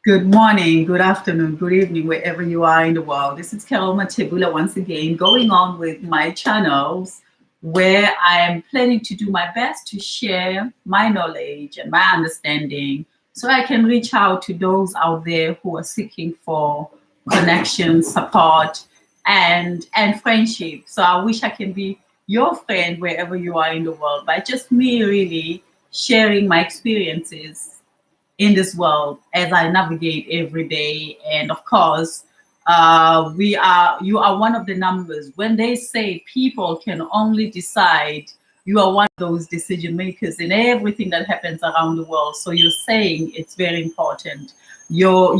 Good morning, good afternoon, good evening, wherever you are in the world. This is Carol Matebula once again, going on with my channels where I am planning to do my best to share my knowledge and my understanding so I can reach out to those out there who are seeking for connection, support, and friendship. So I wish I can be your friend wherever you are in the world by just me really sharing my experiences in this world as I navigate every day. And of course, you are one of the numbers. When they say people can only decide, you are one of those decision makers in everything that happens around the world. So you're saying it's very important. Your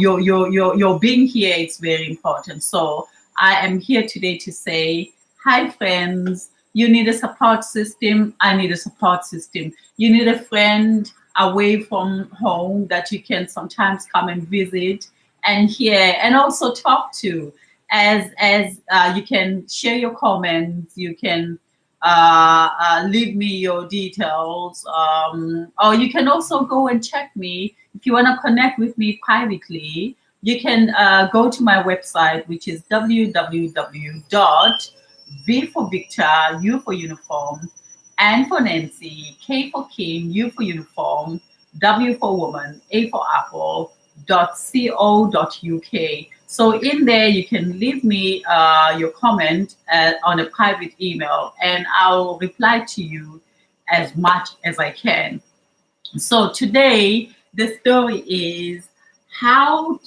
being here, it's very important. So I am here today to say, hi friends, you need a support system. I need a support system. You need a friend away from home that you can sometimes come and visit and hear and also talk to, as you can share your comments, you can leave me your details, or you can also go and check me if you want to connect with me privately. You can go to my website, which is www.v for Victor, U for uniform, N for Nancy, K for King, U for uniform, W for woman, A for apple, .co.uk. So in there, you can leave me your comment on a private email, and I'll reply to you as much as I can. So today, the story is how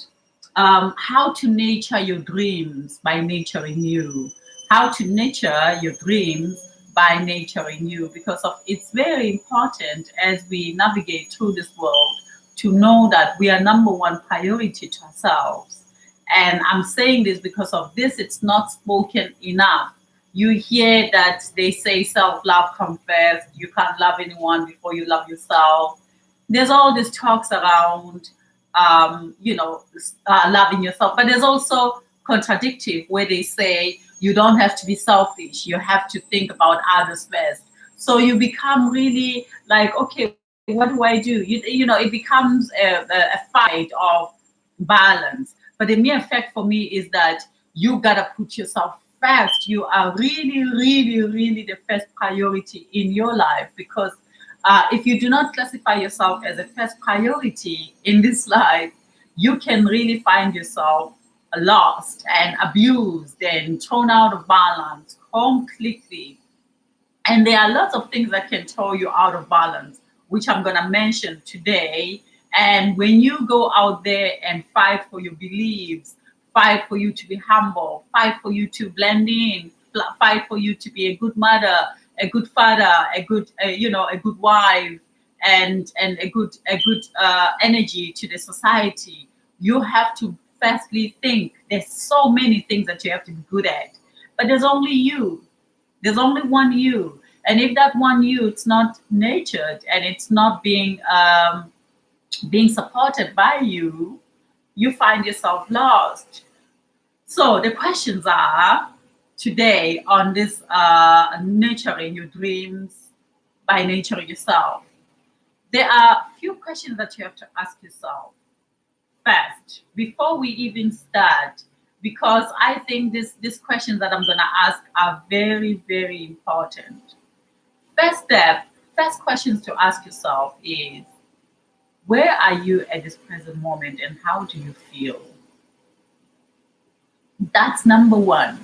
how to nurture your dreams by nurturing you. How to nurture your dreams by nurturing you, because of it's very important as we navigate through this world to know that we are number one priority to ourselves. And I'm saying this because of this, it's not spoken enough. You hear that they say self-love comes first, you can't love anyone before you love yourself. There's all these talks around loving yourself, but there's also contradictive where they say you don't have to be selfish, you have to think about others first. So you become really like, okay, what do I do? It becomes a fight of balance. But the mere fact for me is that you gotta put yourself first. You are really, really, really the first priority in your life, because if you do not classify yourself as a first priority in this life, you can really find yourself lost and abused and thrown out of balance completely. And there are lots of things that can throw you out of balance, which I'm going to mention today. And when you go out there and fight for your beliefs, fight for you to be humble, fight for you to blend in, fight for you to be a good mother, a good father, a good wife, and a good energy to the society, you have to firstly think. There's so many things that you have to be good at, but there's only you. There's only one you. And if that one you, it's not nurtured and it's not being supported by you, you find yourself lost. So the questions are today on this nurturing your dreams by nurturing yourself. There are a few questions that you have to ask yourself first before we even start, because I think these questions that I'm going to ask are very, very important. First questions to ask yourself is, where are you at this present moment and how do you feel? That's number one.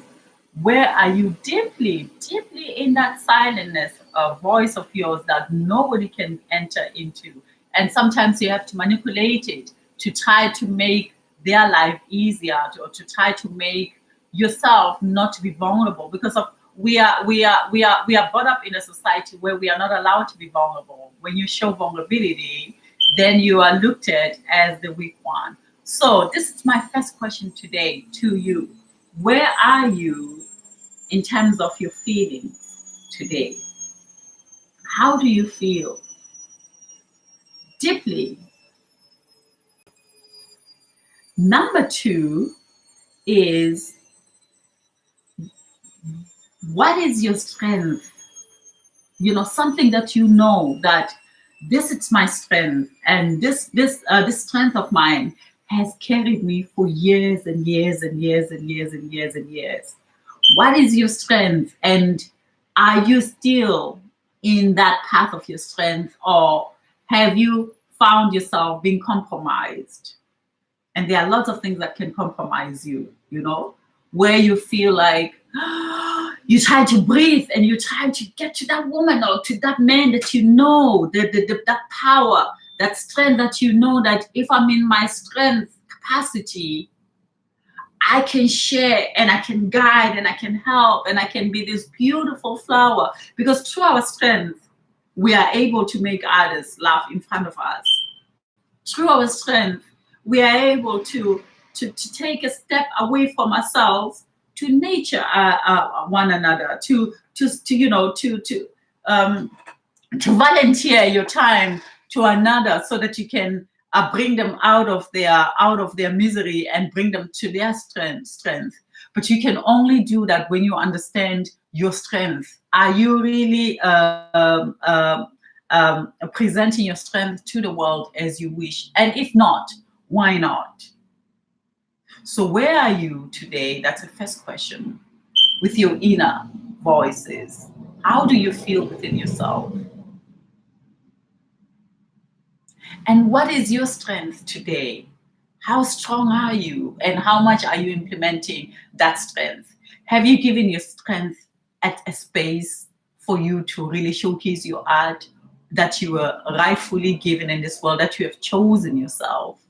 Where are you deeply, deeply in that silentness, a voice of yours that nobody can enter into? And sometimes you have to manipulate it to try to make their life easier, or to try to make yourself not to be vulnerable, because of we are brought up in a society where we are not allowed to be vulnerable. When you show vulnerability, then you are looked at as the weak one. So this is my first question today to you. Where are you in terms of your feelings today? How do you feel? Deeply. Number two is, what is your strength? Something that you know that this is my strength, and this strength of mine has carried me for years and years and years and years and years and years. What is your strength? And are you still in that path of your strength, or have you found yourself being compromised? And there are lots of things that can compromise you, you know, where you feel like you try to breathe and you try to get to that woman or to that man that you know, that power, that strength that you know that if I'm in my strength capacity, I can share and I can guide and I can help and I can be this beautiful flower, because through our strength, we are able to make others laugh in front of us. Through our strength, we are able to take a step away from ourselves to nature one another, to volunteer your time to another so that you can bring them out of their misery and bring them to their strength. But you can only do that when you understand your strength. Are you really presenting your strength to the world as you wish? And if not, why not? So where are you today? That's the first question. With your inner voices, how do you feel within yourself? And what is your strength today? How strong are you? And how much are you implementing that strength? Have you given your strength at a space for you to really showcase your art that you were rightfully given in this world, that you have chosen yourself?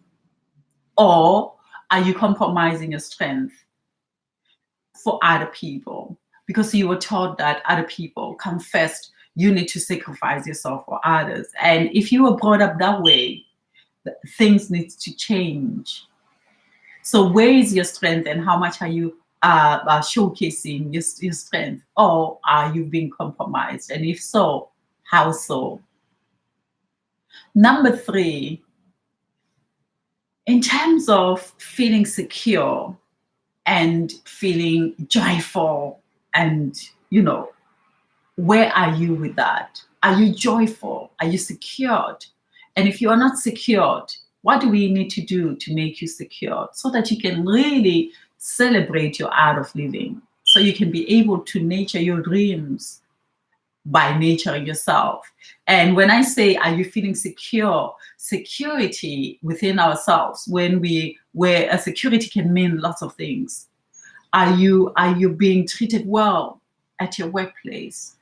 Or are you compromising your strength for other people? Because you were taught that other people come first, you need to sacrifice yourself for others. And if you were brought up that way, things need to change. So where is your strength, and how much are you showcasing your strength? Or are you being compromised? And if so, how so? Number 3, in terms of feeling secure and feeling joyful, and where are you with that? Are you joyful? Are you secured? And if you are not secured, what do we need to do to make you secure so that you can really celebrate your art of living, so you can be able to nurture your dreams by nurturing yourself? And when I say, are you feeling secure? Security within ourselves, where a security can mean lots of things. Are you being treated well at your workplace?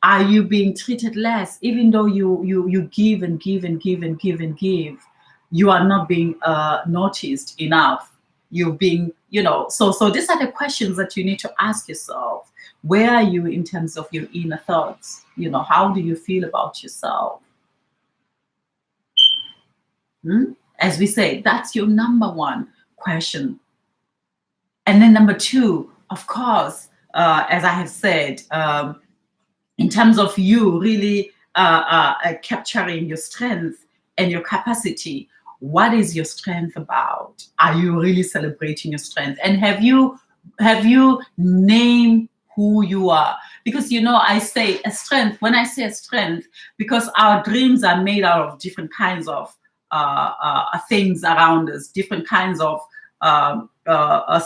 Are you being treated less, even though you give and give and give and give and give? You are not being noticed enough. You're being, so these are the questions that you need to ask yourself. Where are you in terms of your inner thoughts? How do you feel about yourself? As we say, that's your number 1 question. And then number 2, of course, as I have said, in terms of you really capturing your strength and your capacity, what is your strength about? Are you really celebrating your strength? And have you named who you are? Because I say a strength, when I say a strength, because our dreams are made out of different kinds of things around us, different kinds of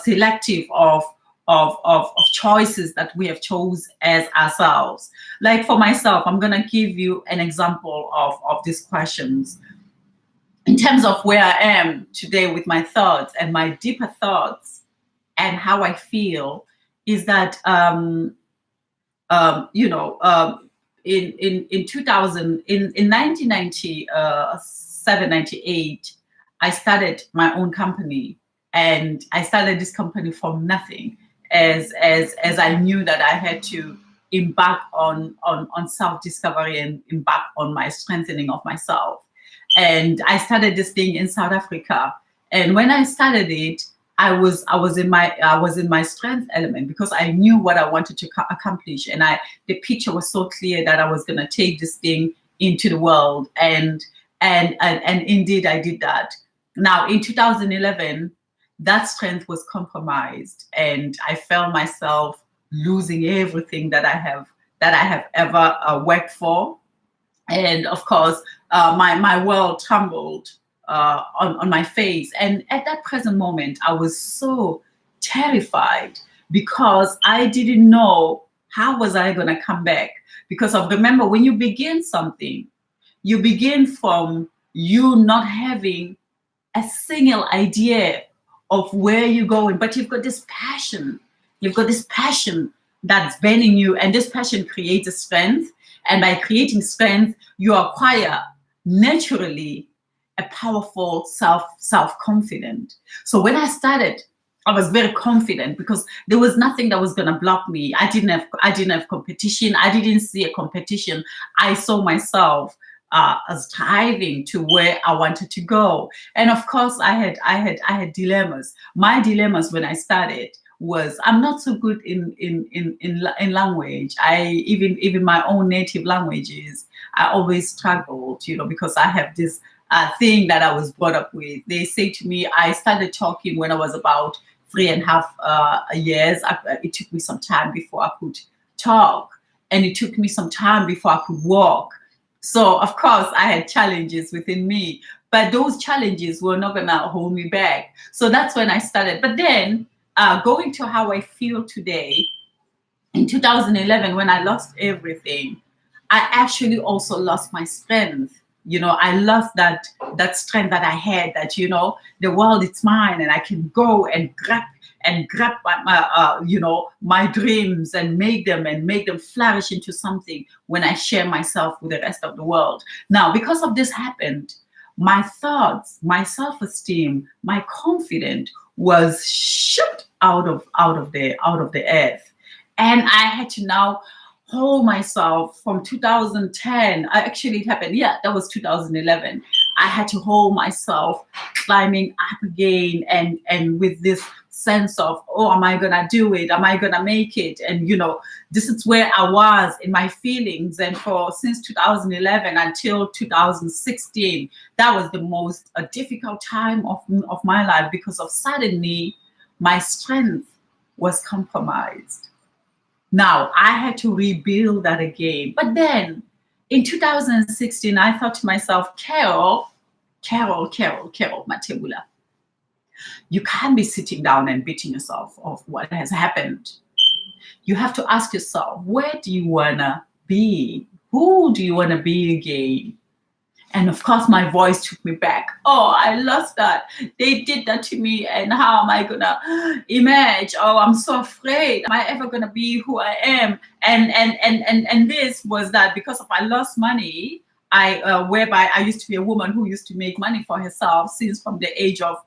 selective of choices that we have chosen as ourselves. Like for myself, I'm going to give you an example of these questions. In terms of where I am today with my thoughts and my deeper thoughts and how I feel, is that in 2000, in 1997, 98, I started my own company, and I started this company from nothing, as I knew that I had to embark on self-discovery and embark on my strengthening of myself. And I started this thing in South Africa. And when I started it, I was in my strength element, because I knew what I wanted to accomplish, and the picture was so clear that I was going to take this thing into the world, and indeed I did that. Now in 2011, that strength was compromised, and I felt myself losing everything that I have ever worked for. And of course, my world tumbled on my face. And at that present moment, I was so terrified because I didn't know how was I going to come back. Because of, remember, when you begin something, you begin from you not having a single idea of where you're going, but you've got this passion. You've got this passion that's burning you, and this passion creates a strength. And by creating strength, you acquire naturally a powerful self-confident. So when I started, I was very confident because there was nothing that was going to block me. I didn't have competition. I didn't see a competition. I saw myself as striving to where I wanted to go. And of course, I had dilemmas. My dilemmas when I started was I'm not so good in language. Even my own native languages, I always struggled, because I have this thing that I was brought up with. They say to me, I started talking when I was about 3.5 years. It took me some time before I could talk, and it took me some time before I could walk. So of course I had challenges within me, but those challenges were not gonna hold me back. So that's when I started. But then going to how I feel today, in 2011, when I lost everything, I actually also lost my strength. I lost that strength that I had, that, the world is mine and I can go and grab my dreams and make them flourish into something when I share myself with the rest of the world. Now, because of this happened, my thoughts, my self-esteem, my confidence was shipped out of the earth. And I had to now hold myself from 2010. Actually, it happened. Yeah, that was 2011. I had to hold myself climbing up again, and with this sense of, oh, am I gonna do it? Am I gonna make it? And this is where I was in my feelings. And since 2011 until 2016, that was the most difficult time of my life, because of suddenly my strength was compromised. Now I had to rebuild that again. But then in 2016, I thought to myself, Carol Matebula, you can't be sitting down and beating yourself of what has happened. You have to ask yourself, where do you wanna be? Who do you wanna be again? And of course, my voice took me back. Oh, I lost that. They did that to me. And how am I going to emerge? Oh, I'm so afraid. Am I ever going to be who I am? And this was that because of I lost money, whereby I used to be a woman who used to make money for herself since from the age of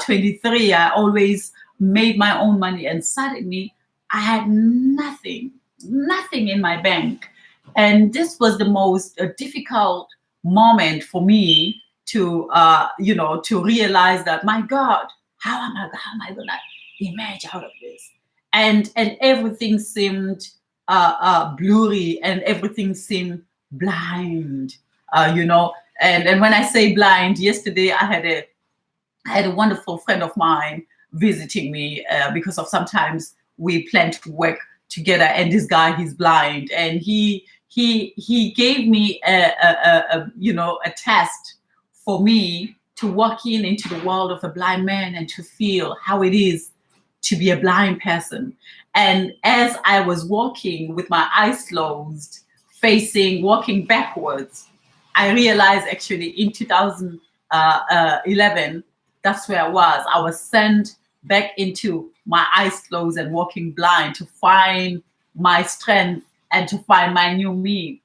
23. I always made my own money. And suddenly I had nothing in my bank. And this was the most difficult moment for me to realize that, my God, how am I gonna emerge out of this? And everything seemed blurry, and everything seemed blind, and when I say blind, yesterday I had a wonderful friend of mine visiting me, because of sometimes we plan to work together, and this guy, he's blind, and he gave me a test for me to walk into the world of a blind man and to feel how it is to be a blind person. And as I was walking with my eyes closed, walking backwards, I realized actually in 2011, that's where I was. I was sent back into my eyes closed and walking blind to find my strength and to find my new me.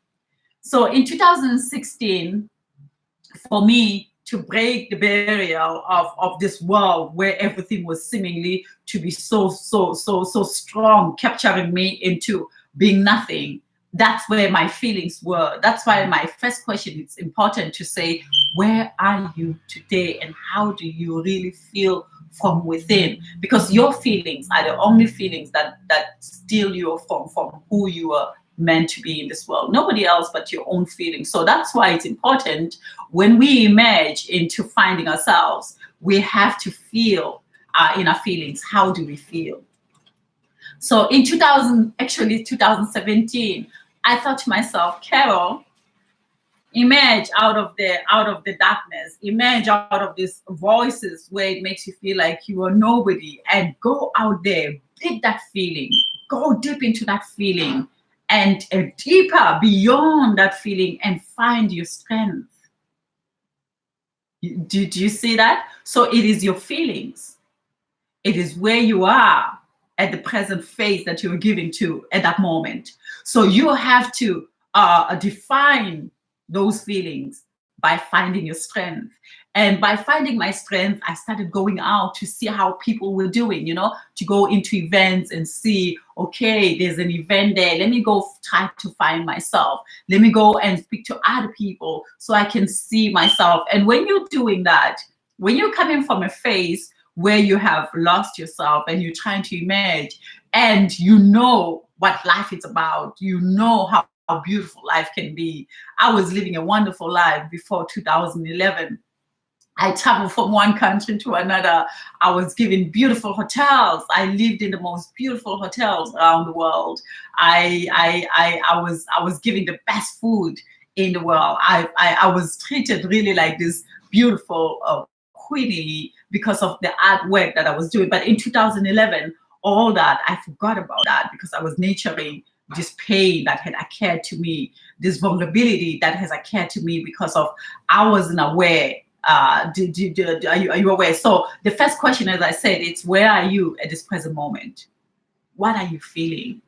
So in 2016, for me to break the barrier of this world where everything was seemingly to be so strong, capturing me into being nothing, that's where my feelings were. That's why my first question, it's important to say, where are you today and how do you really feel from within? Because your feelings are the only feelings that steal you from who you are meant to be in this world. Nobody else but your own feelings. So that's why it's important when we emerge into finding ourselves, we have to feel our inner feelings. How do we feel? So in 2017, I thought to myself, Carol, Emerge out of the darkness, emerge out of these voices where it makes you feel like you are nobody, and go out there, dig that feeling, go deep into that feeling, and deeper beyond that feeling, and find your strength. Did you see that? So it is your feelings, it is where you are at the present phase that you're giving to at that moment. So you have to define those feelings by finding your strength. And by finding my strength, I started going out to see how people were doing, you know, to go into events and see, okay, there's an event there. Let me go try to find myself. Let me go and speak to other people so I can see myself. And when you're doing that, when you're coming from a phase where you have lost yourself and you're trying to emerge, and you know what life is about, you know how beautiful life can be. I was living a wonderful life before 2011. I traveled from one country to another. I was given beautiful hotels. I lived in the most beautiful hotels around the world. I was given the best food in the world. I was treated really like this beautiful queenie because of the artwork that I was doing. But in 2011, all that, I forgot about that because I was nurturing this pain that had occurred to me, this vulnerability that has occurred to me because of I wasn't aware. Are you aware? So the first question, as I said, it's where are you at this present moment? What are you feeling?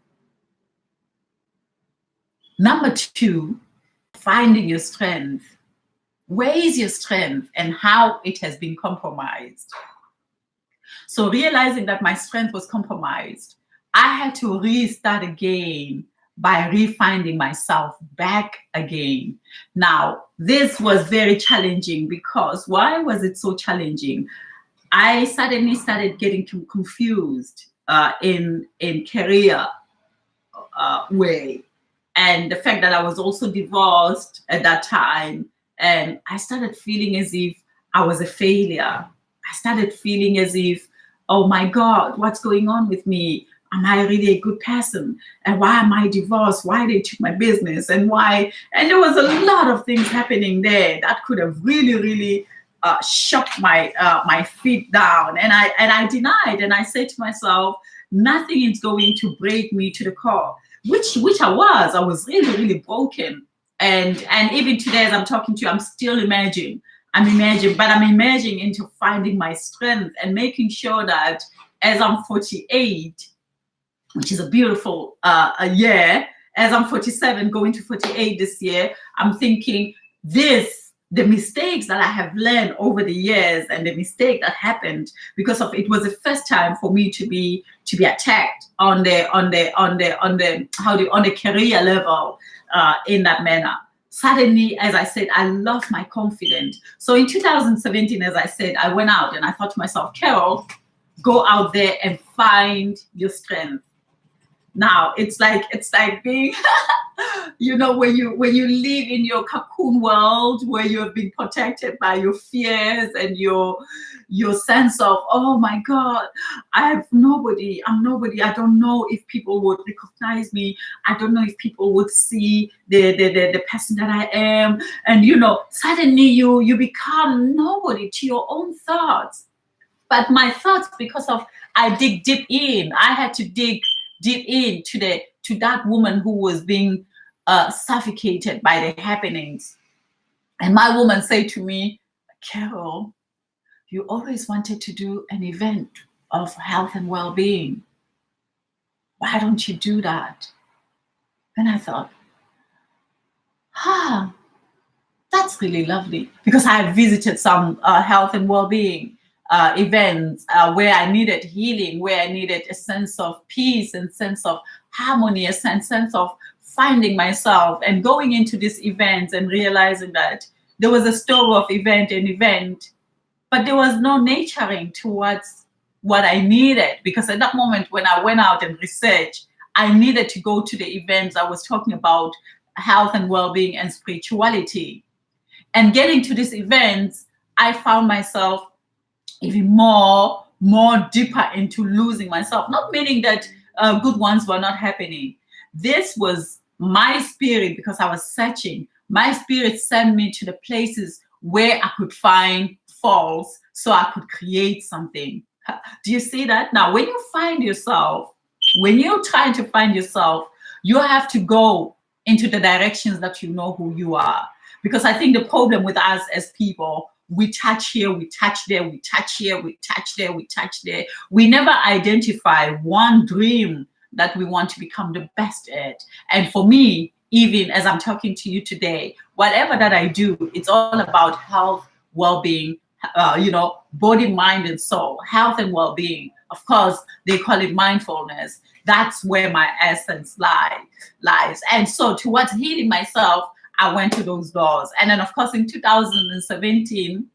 Number two, finding your strength. Where is your strength and how it has been compromised? So realizing that my strength was compromised, I had to restart again by refinding myself back again. Now, this was very challenging because why was it so challenging? I suddenly started getting confused in career way. And the fact that I was also divorced at that time, and I started feeling as if I was a failure. I started feeling as if, oh my God, what's going on with me? Am I really a good person? And why am I divorced? Why they took my business? And why? And there was a lot of things happening there that could have really, really shocked my feet down. And I denied. And I said to myself, nothing is going to break me to the core. Which I was really, really broken. And even today, as I'm talking to you, I'm still emerging. But I'm emerging into finding my strength and making sure that as I'm 48, which is a beautiful year, as I'm 47, going to 48 this year, I'm thinking the mistakes that I have learned over the years and the mistake that happened because of it was the first time for me to be attacked on the career level in that manner. Suddenly, as I said, I lost my confidence. So in 2017, as I said, I went out and I thought to myself, Carol, go out there and find your strength. Now it's like being you know, when you live in your cocoon world where you have been protected by your fears and your sense of, oh my God, I'm nobody, I don't know if people would recognize me, I don't know if people would see the person that I am. And you know, suddenly you become nobody to your own thoughts. But my thoughts, because of I dig deep in, I had to dig deep in to that woman who was being suffocated by the happenings. And my woman said to me, Carol, you always wanted to do an event of health and well-being. Why don't you do that? And I thought, that's really lovely, because I had visited some health and well-being events where I needed healing, where I needed a sense of peace and sense of harmony, a sense of finding myself, and going into these events and realizing that there was a story of event, but there was no nurturing towards what I needed, because at that moment when I went out and researched, I needed to go to the events I was talking about health and well-being and spirituality. And getting to these events, I found myself even more deeper into losing myself. Not meaning that good ones were not happening. This was my spirit, because I was searching, My spirit sent me to the places where I could find faults so I could create something. Do you see that? Now, when you find yourself, when you're trying to find yourself, you have to go into the directions that you know who you are. Because I think the problem with us as people, we touch here, we touch there, we touch here, we touch there, we touch there. We never identify one dream that we want to become the best at. And for me, even as I'm talking to you today, whatever that I do, it's all about health, well-being, body, mind, and soul, health and well-being. Of course, they call it mindfulness. That's where my essence lies. And so towards healing myself, I went to those doors. And then, of course, in 2017,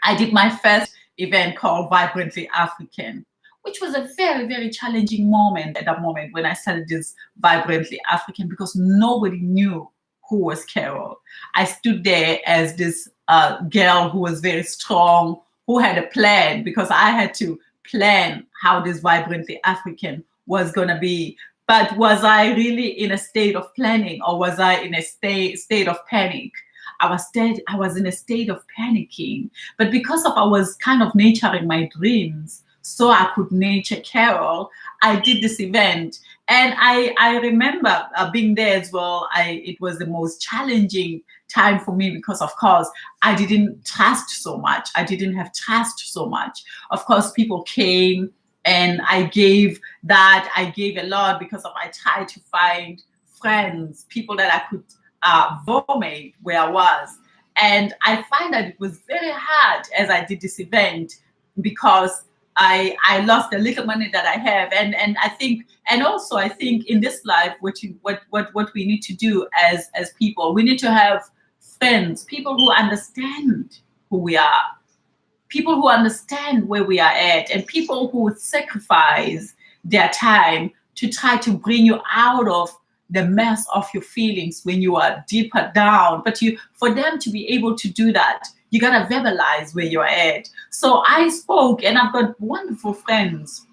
I did my first event called Vibrantly African, which was a very, very challenging moment at that moment when I started this Vibrantly African, because nobody knew who was Carol. I stood there as this girl who was very strong, who had a plan, because I had to plan how this Vibrantly African was going to be. But was I really in a state of planning, or was I in a state of panic? I was in a state of panicking. But because I was kind of nurturing my dreams, so I could nurture Carol, I did this event. And I remember being there as well. It was the most challenging time for me because, of course, I didn't trust so much. I didn't have trust so much. Of course, people came and I gave a lot because I tried to find friends, people that I could vomit where I was. And I find that it was very hard as I did this event, because I lost the little money that I have, and I think in this life, what we need to do as people, we need to have friends, people who understand who we are, people who understand where we are at, and people who would sacrifice their time to try to bring you out of the mess of your feelings when you are deeper down. But for them to be able to do that, you gotta verbalize where you're at. So I spoke, and I've got wonderful friends,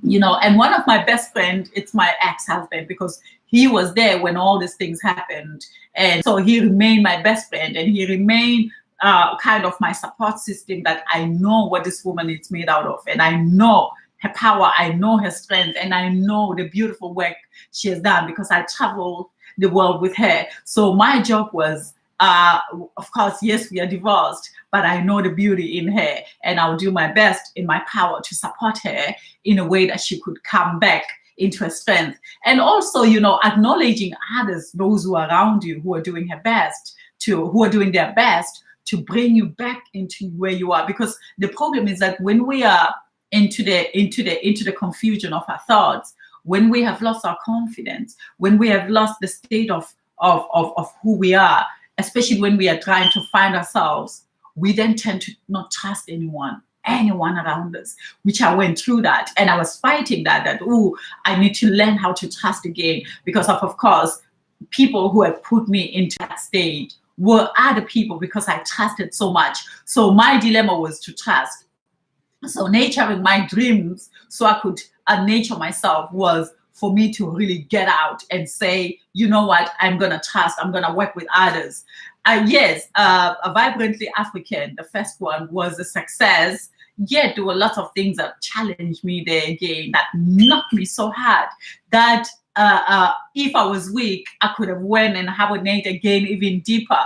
and one of my best friends, it's my ex-husband, because he was there when all these things happened. And so he remained my best friend, and he remained kind of my support system, that I know what this woman is made out of, and I know her power, I know her strength, and I know the beautiful work she has done, because I traveled the world with her. So my job was, of course, yes, we are divorced, but I know the beauty in her, and I'll do my best in my power to support her in a way that she could come back into her strength. And also, acknowledging others, those who are around you, who are doing their best to bring you back into where you are. Because the problem is that when we are into the confusion of our thoughts, when we have lost our confidence, when we have lost the state of who we are, especially when we are trying to find ourselves, we then tend to not trust anyone around us, which I went through that. And I was fighting that I need to learn how to trust again, because of course, people who have put me into that state were other people, because I trusted so much. So my dilemma was to trust. So nurturing my dreams so I could nature myself was for me to really get out and say, you know what, I'm going to trust, I'm going to work with others. Yes, a Vibrantly African, the first one, was a success. Yet there were lots of things that challenged me there again, that knocked me so hard that if I was weak, I could have went and hibernate again even deeper.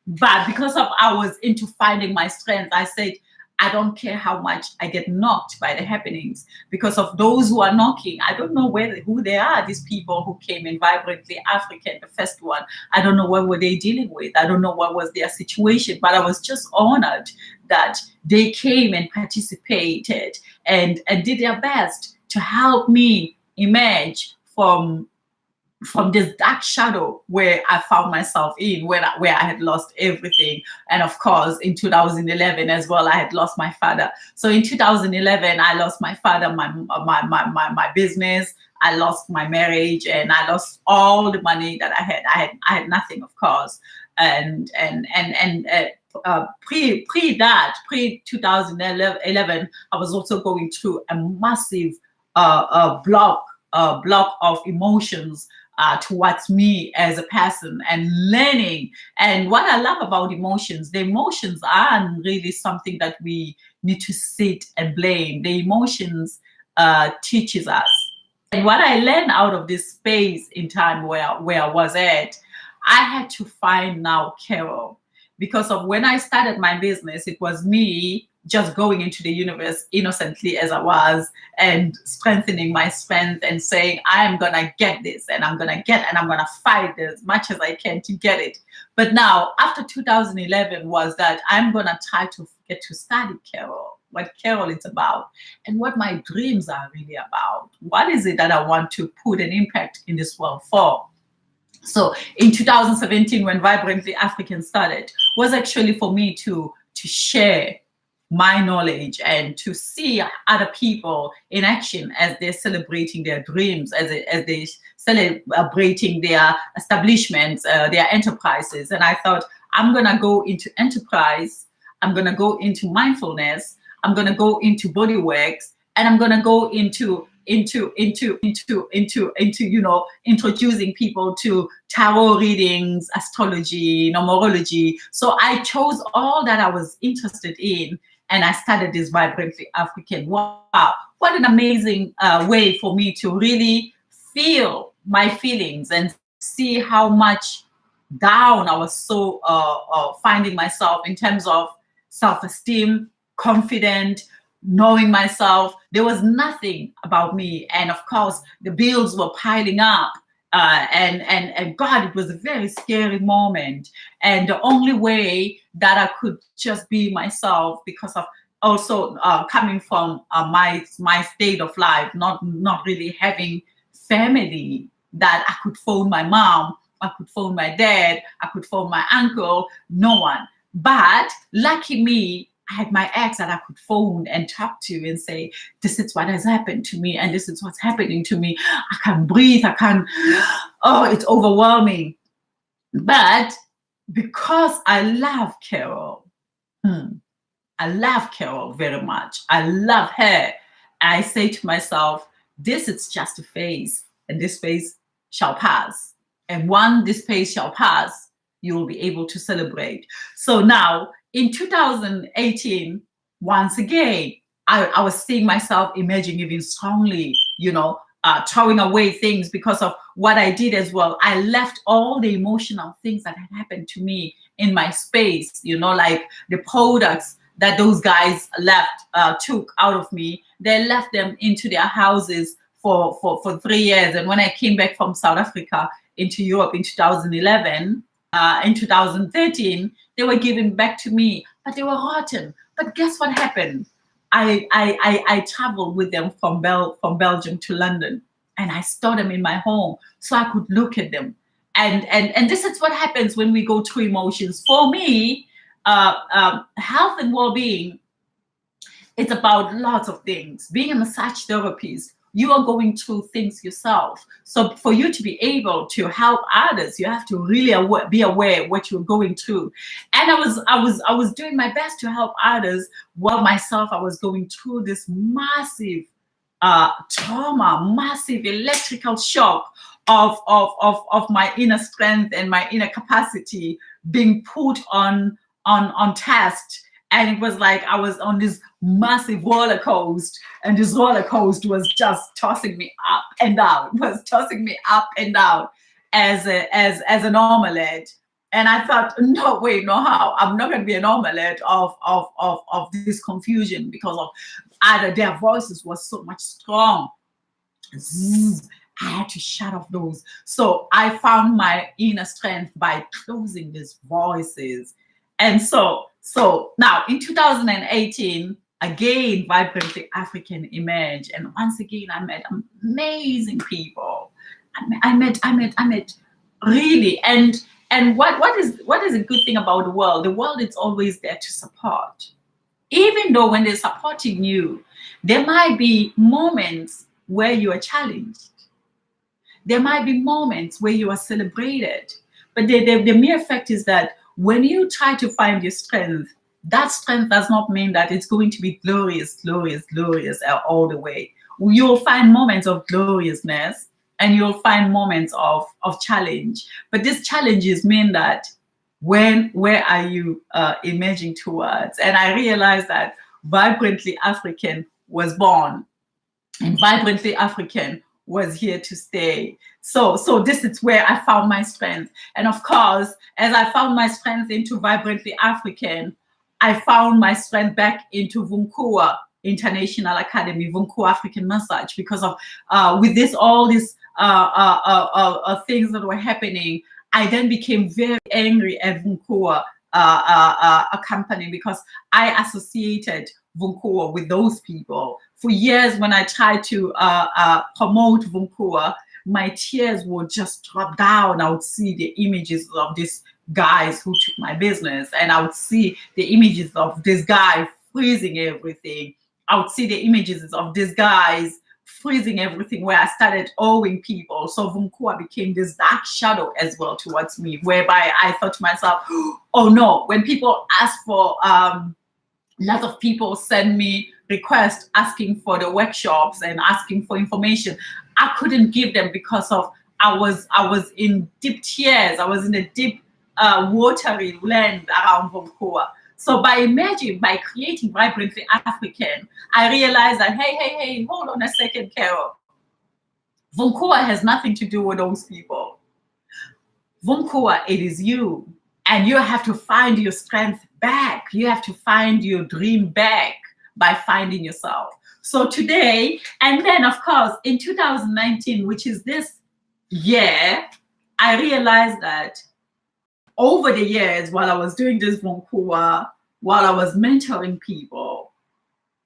But because I was into finding my strength, I said, I don't care how much I get knocked by the happenings, because of those who are knocking. I don't know who they are, these people who came in Vibrantly African, the first one. I don't know what were they dealing with. I don't know what was their situation, but I was just honored that they came and participated and did their best to help me emerge from this dark shadow where I found myself in, where I had lost everything. And of course, in 2011 as well, I had lost my father. So in 2011, I lost my father, my business, I lost my marriage, and I lost all the money that I had. I had nothing, of course. And pre 2011, I was also going through a massive block of emotions, towards me as a person and learning. And what I love about emotions, the emotions aren't really something that we need to sit and blame. The emotions teaches us. And what I learned out of this space in time where I was at, I had to find now Carol. Because of when I started my business, it was me just going into the universe innocently as I was and strengthening my strength and saying, I am going to get this and I'm going to fight as much as I can to get it. But now after 2011 was that I'm going to try to get to study Carol, what Carol is about and what my dreams are really about. What is it that I want to put an impact in this world for? So in 2017, when Vibrantly African started, was actually for me to share my knowledge and to see other people in action as they're celebrating their dreams, as they celebrating their establishments, their enterprises. And I thought, I'm going to go into enterprise, I'm going to go into mindfulness, I'm going to go into body works, and I'm going to go into introducing people to tarot readings, astrology, numerology. So I chose all that I was interested in, and I started this Vibrantly African. Wow, what an amazing way for me to really feel my feelings and see how much down I was so finding myself in terms of self-esteem, confident, knowing myself. There was nothing about me, and of course the bills were piling up, and God, it was a very scary moment. And the only way that I could just be myself, because of also coming from my state of life, not really having family, that I could phone my mom, I could phone my dad, I could phone my uncle, no one. But lucky me, I had my ex that I could phone and talk to and say, this is what has happened to me and this is what's happening to me. I can't breathe. I can't, it's overwhelming. But because I love Carol, I love Carol very much. I love her. I say to myself, this is just a phase and this phase shall pass. And when this phase shall pass, you will be able to celebrate. So now, in 2018, once again, I was seeing myself emerging even strongly, throwing away things because of what I did as well. I left all the emotional things that had happened to me in my space, like the products that those guys took out of me. They left them into their houses for 3 years. And when I came back from South Africa into Europe in 2011, in 2013, they were given back to me, but they were rotten. But guess what happened? I traveled with them from Belgium to London, and I stored them in my home so I could look at them. And this is what happens when we go through emotions. For me, health and well-being, it's about lots of things. Being a massage therapist, you are going through things yourself. So for you to be able to help others, you have to really be aware of what you're going through. And I was doing my best to help others, while myself, I was going through this massive trauma, massive electrical shock of my inner strength and my inner capacity being put on test. And it was like I was on this massive roller coaster, and this roller coaster was just tossing me up and down, as an omelette. And I thought, no way, no how. I'm not going to be an omelette of this confusion, because of either their voices was so much strong. I had to shut off those. So I found my inner strength by closing these voices. And so now in 2018, again, Vibrantly African emerged. And once again, I met amazing people. I met really, and what is a good thing about the world? The world is always there to support. Even though when they're supporting you, there might be moments where you are challenged. There might be moments where you are celebrated. But the mere fact is that when you try to find your strength, that strength does not mean that it's going to be glorious all the way. You'll find moments of gloriousness, and you'll find moments of challenge. But these challenges mean that where are you emerging towards? And I realized that Vibrantly African was born, and Vibrantly African was here to stay. So this is where I found my strength. And of course, as I found my strength into Vibrantly African, I found my strength back into Vunkuwa International Academy, Vunkuwa African Massage, because of with this all these things that were happening. I then became very angry at Vunkuwa, a company, because I associated Vunkuwa with those people. For years, when I tried to promote Vunkuwa, my tears would just drop down. I would see the images of these guys who took my business, and I would see the images of this guy freezing everything. I would see the images of these guys freezing everything, where I started owing people. So Vunkuwa became this dark shadow as well towards me, whereby I thought to myself, oh no, when people ask for, lots of people send me requests asking for the workshops and asking for information. I couldn't give them because of I was in deep tears. I was in a deep watery land around Vunkuwa. So by creating Vibrantly African, I realized that, hey, hold on a second, Carol. Vunkuwa has nothing to do with those people. Vunkuwa, it is you. And you have to find your strength back. You have to find your dream back by finding yourself. So today, and then of course, in 2019, which is this year, I realized that over the years, while I was doing this Vunkuwa, while I was mentoring people,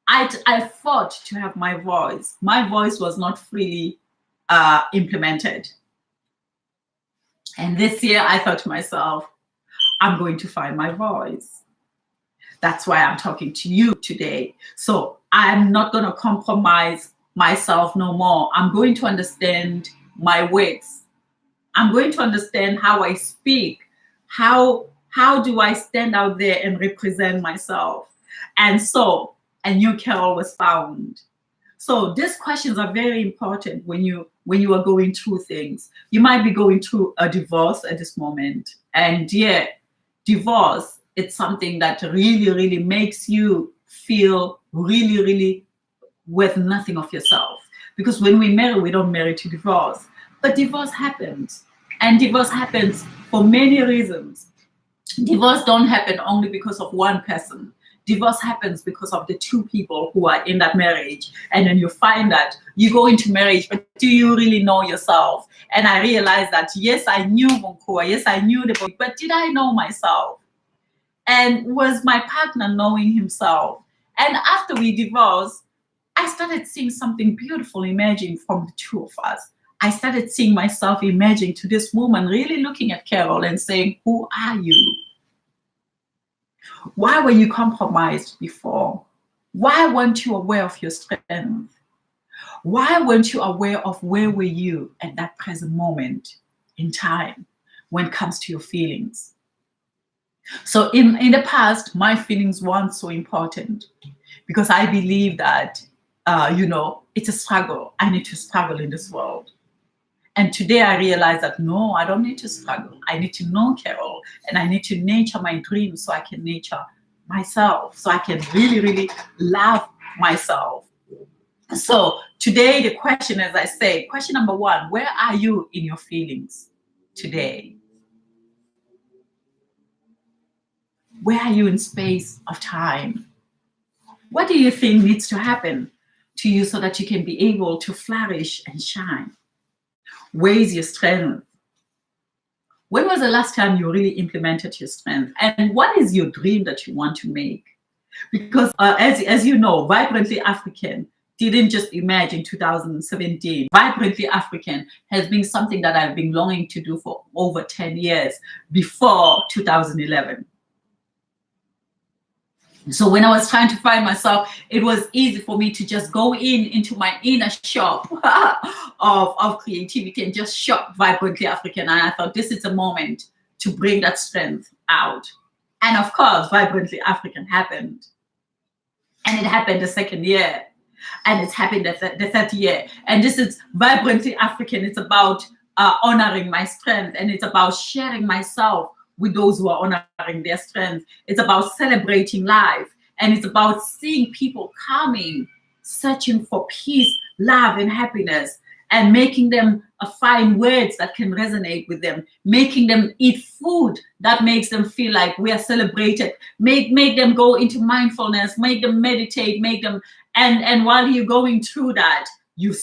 I fought to have my voice. My voice was not freely implemented. And this year, I thought to myself, I'm going to find my voice. That's why I'm talking to you today. So I'm not going to compromise myself no more. I'm going to understand my words. I'm going to understand how I speak. How do I stand out there and represent myself? And so a new Carol was found. So these questions are very important when you are going through things. You might be going through a divorce at this moment, and yeah, divorce, it's something that really, really makes you feel really, really worth nothing of yourself. Because when we marry, we don't marry to divorce. But divorce happens. And divorce happens for many reasons. Divorce don't happen only because of one person. Divorce happens because of the two people who are in that marriage. And then you find that you go into marriage, but do you really know yourself? And I realized that, yes, I knew Vunkuwa, yes, I knew the boy, but did I know myself? And was my partner knowing himself? And after we divorced, I started seeing something beautiful emerging from the two of us. I started seeing myself emerging to this woman, really looking at Carol and saying, who are you? Why were you compromised before? Why weren't you aware of your strength? Why weren't you aware of where were you at that present moment in time when it comes to your feelings? So in the past, my feelings weren't so important because I believe that, it's a struggle. I need to struggle in this world. And today I realize that, no, I don't need to struggle. I need to know Carol, and I need to nurture my dreams so I can nurture myself, so I can really, really love myself. So today the question, as I say, question number one, where are you in your feelings today? Where are you in space of time? What do you think needs to happen to you so that you can be able to flourish and shine? Where is your strength? When was the last time you really implemented your strength? And what is your dream that you want to make? Because as you know, Vibrantly African didn't just emerge in 2017. Vibrantly African has been something that I've been longing to do for over 10 years before 2011. So when I was trying to find myself, it was easy for me to just go into my inner shop of creativity and just shop Vibrantly African. And I thought this is a moment to bring that strength out. And of course, Vibrantly African happened. And it happened the second year. And it's happened the third year. And this is Vibrantly African. It's about honoring my strength, and it's about sharing myself with those who are honoring their strength. It's about celebrating life, and it's about seeing people coming, searching for peace, love, and happiness, and making them find words that can resonate with them, making them eat food that makes them feel like we are celebrated, make them go into mindfulness, make them meditate, make them, and while you're going through that, you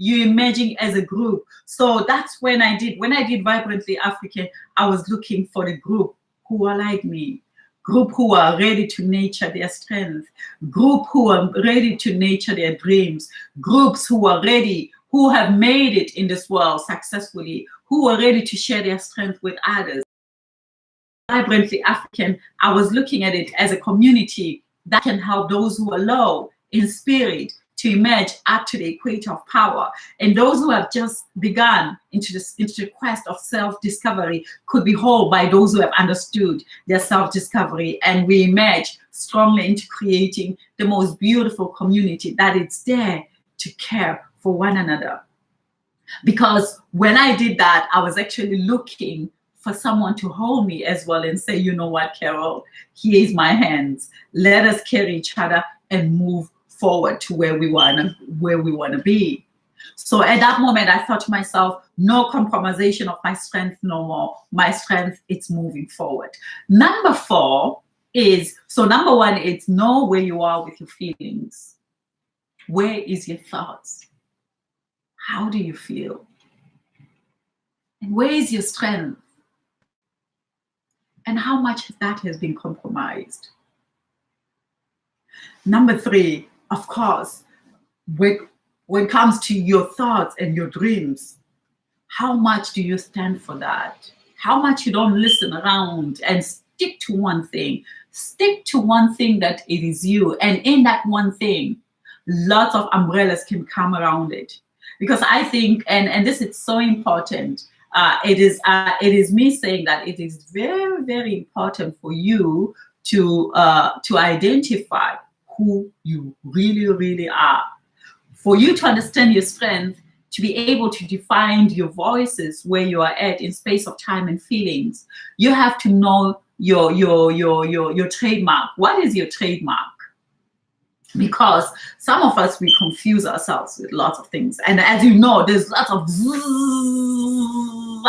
emerging as a group. So that's when I did Vibrantly African, I was looking for a group who are like me, group who are ready to nurture their strength, group who are ready to nurture their dreams, groups who are ready, who have made it in this world successfully, who are ready to share their strength with others. Vibrantly African, I was looking at it as a community that can help those who are low in spirit to emerge up to the equator of power. And those who have just begun into the quest of self-discovery could be whole by those who have understood their self-discovery. And we emerge strongly into creating the most beautiful community that is there to care for one another. Because when I did that, I was actually looking for someone to hold me as well and say, you know what, Carol, here's my hands. Let us carry each other and move forward to where we want to be. So at that moment, I thought to myself, no compromisation of my strength no more. My strength, it's moving forward. Number one is know where you are with your feelings. Where is your thoughts? How do you feel? And where is your strength? And how much that has been compromised? Number 3, of course, when it comes to your thoughts and your dreams, how much do you stand for that? How much you don't listen around and stick to one thing? Stick to one thing that it is you. And in that one thing, lots of umbrellas can come around it. Because I think, and this is so important, it is me saying that it is very, very important for you to identify who you really, really are. For you to understand your strength, to be able to define your voices where you are at in space of time and feelings, you have to know your trademark. What is your trademark? Because some of us, we confuse ourselves with lots of things. And as you know, there's lots of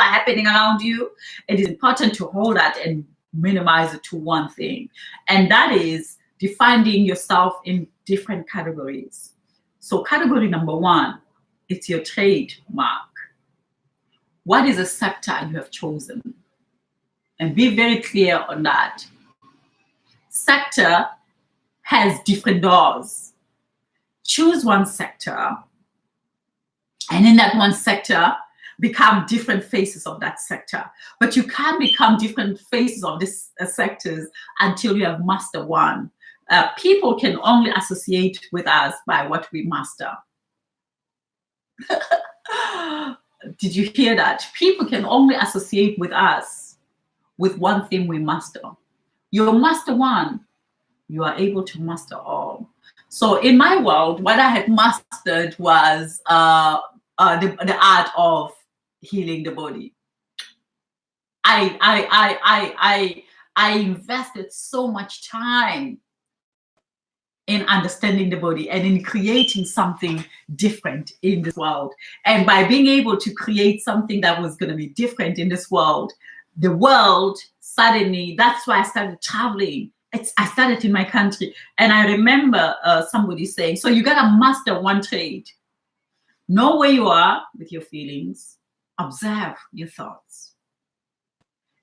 happening around you. It is important to hold that and minimize it to one thing. And that is defining yourself in different categories. So category number 1, it's your trademark. What is a sector you have chosen? And be very clear on that. Sector has different doors. Choose one sector, and in that one sector, become different faces of that sector. But you can't become different faces of these sectors until you have mastered one. People can only associate with us by what we master. Did you hear that? People can only associate with us with one thing we master. You master one, you are able to master all. So in my world, what I had mastered was the art of healing the body. I invested so much time in understanding the body and in creating something different in this world. And by being able to create something that was going to be different in this world, the world suddenly, that's why I started traveling. I started in my country. And I remember somebody saying, so you got to master one trade. Know where you are with your feelings, observe your thoughts,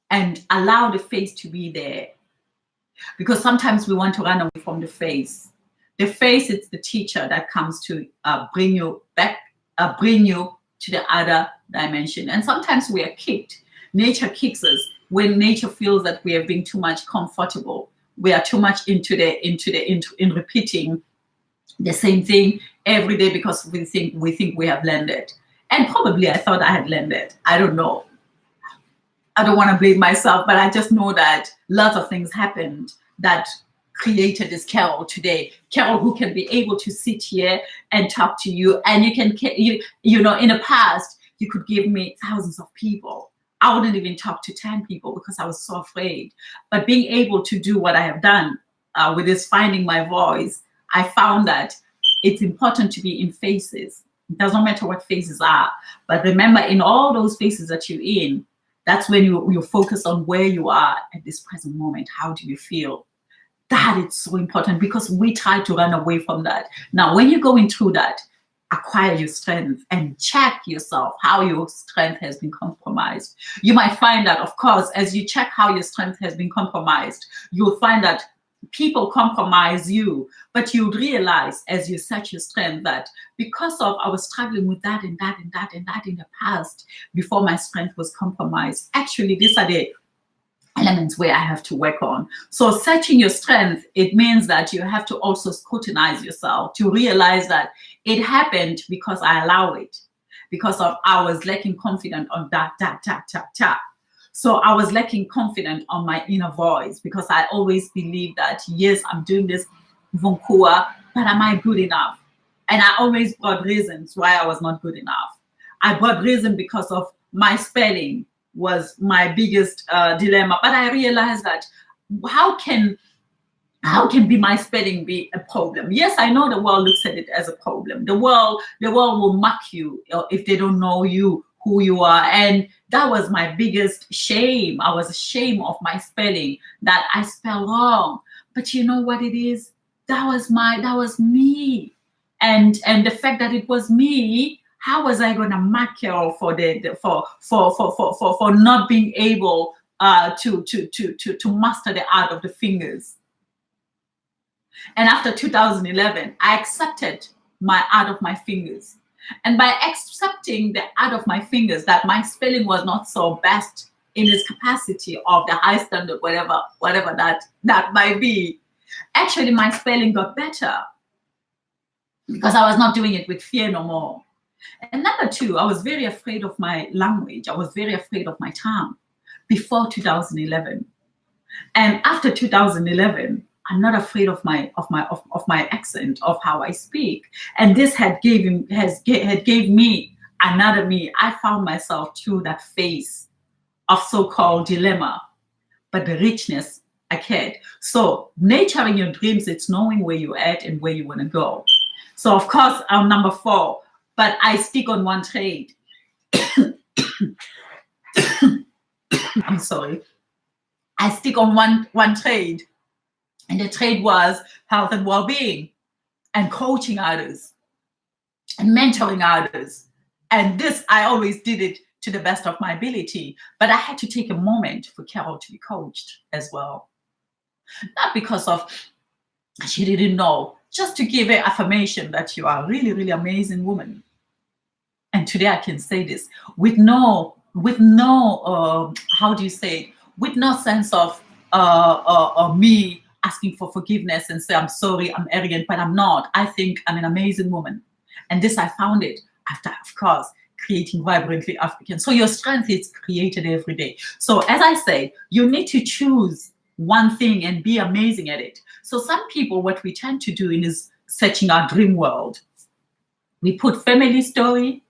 and allow the face to be there. Because sometimes we want to run away from the face. The face is the teacher that comes to bring you back, bring you to the other dimension. And sometimes we are kicked. Nature kicks us when nature feels that we have been too much comfortable. We are too much in repeating the same thing every day because we think we have landed. And probably I thought I had landed. I don't know. I don't want to blame myself, but I just know that lots of things happened that created this Carol today. Carol who can be able to sit here and talk to you, and you know, in the past, you could give me thousands of people. I wouldn't even talk to 10 people because I was so afraid. But being able to do what I have done with this finding my voice, I found that it's important to be in phases. It doesn't matter what phases are, but remember, in all those phases that you're in, that's when you focus on where you are at this present moment. How do you feel? That is so important, because we try to run away from that. Now, when you're going through that, acquire your strength and check yourself how your strength has been compromised. You might find that, of course, as you check how your strength has been compromised, you'll find that people compromise you, but you'll realize as you search your strength that because of I was struggling with that and that and that and that in the past before my strength was compromised, actually these are the elements where I have to work on. So searching your strength, it means that you have to also scrutinize yourself to realize that it happened because I allow it, because of I was lacking confidence on that. So I was lacking confidence on my inner voice, because I always believe that, yes, I'm doing this Vunkuwa, but am I good enough? And I always brought reasons why I was not good enough. I brought reason because of my spelling was my biggest dilemma. But I realized that how can be my spelling be a problem? Yes, I know the world looks at it as a problem. The world will mock you if they don't know you, who you are. And that was my biggest shame. I was ashamed of my spelling, that I spell wrong. But you know what it is? That was me. And the fact that it was me, how was I going to mark her for not being able to master the art of the fingers? And after 2011, I accepted my art of my fingers. And by accepting the art of my fingers, that my spelling was not so best in its capacity of the high standard, whatever that might be, actually my spelling got better, because I was not doing it with fear no more. And number two, I was very afraid of my language. I was very afraid of my tongue before 2011. And after 2011, I'm not afraid of my accent, of how I speak. And this had gave me another me. I found myself through that phase of so-called dilemma, but the richness I had. So nurturing your dreams, it's knowing where you're at and where you want to go. So of course, I'm number 4, but I stick on one trade. I'm sorry. I stick on one trade. And the trade was health and well-being, and coaching others and mentoring others. And this, I always did it to the best of my ability. But I had to take a moment for Carol to be coached as well. Not because of she didn't know, just to give her affirmation that you are a really, really amazing woman. And today I can say this with no how do you say it? With no sense of me asking for forgiveness and say, I'm sorry, I'm arrogant, but I'm not. I think I'm an amazing woman. And this, I found it after, of course, creating Vibrantly African. So your strength is created every day. So as I say, you need to choose one thing and be amazing at it. So some people, what we tend to do is searching our dream world. We put family story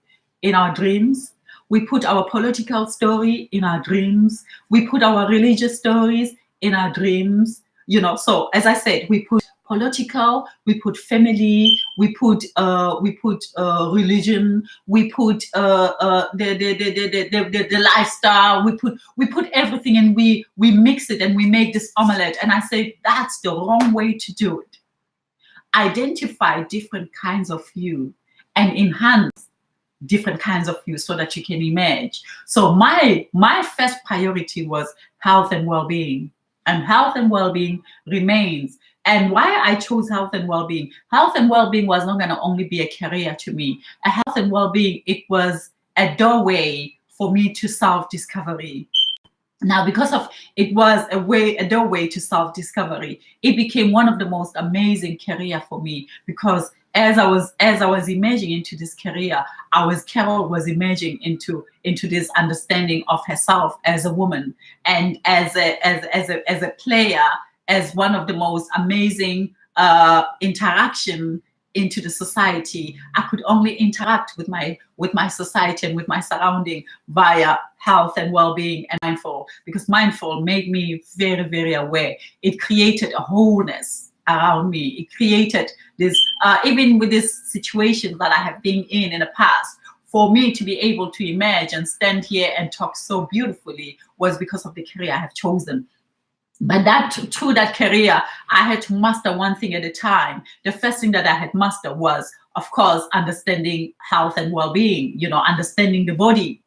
in our dreams. We put our political story in our dreams. We put our religious stories in our dreams. You know, so as I said, we put political, we put family, we put religion, we put the lifestyle, we put everything, and we mix it and we make this omelette. And I say that's the wrong way to do it. Identify different kinds of you and enhance different kinds of you so that you can emerge. So my first priority was health and well-being. And health and well-being remains. And why I chose health and well-being was not going to only be a career to me. A health and well-being, it was a doorway for me to self-discovery. Now, because of it was a doorway to self-discovery, it became one of the most amazing career for me, because as I was emerging into this career, Carol was emerging into this understanding of herself as a woman and as a player, as one of the most amazing interaction into the society. I could only interact with my society and with my surrounding via health and well-being and mindful, because mindful made me very, very aware. It created a wholeness around me. It created this, even with this situation that I have been in the past, for me to be able to emerge and stand here and talk so beautifully was because of the career I have chosen. But through that career, I had to master one thing at a time. The first thing that I had mastered was, of course, understanding health and well-being, understanding the body,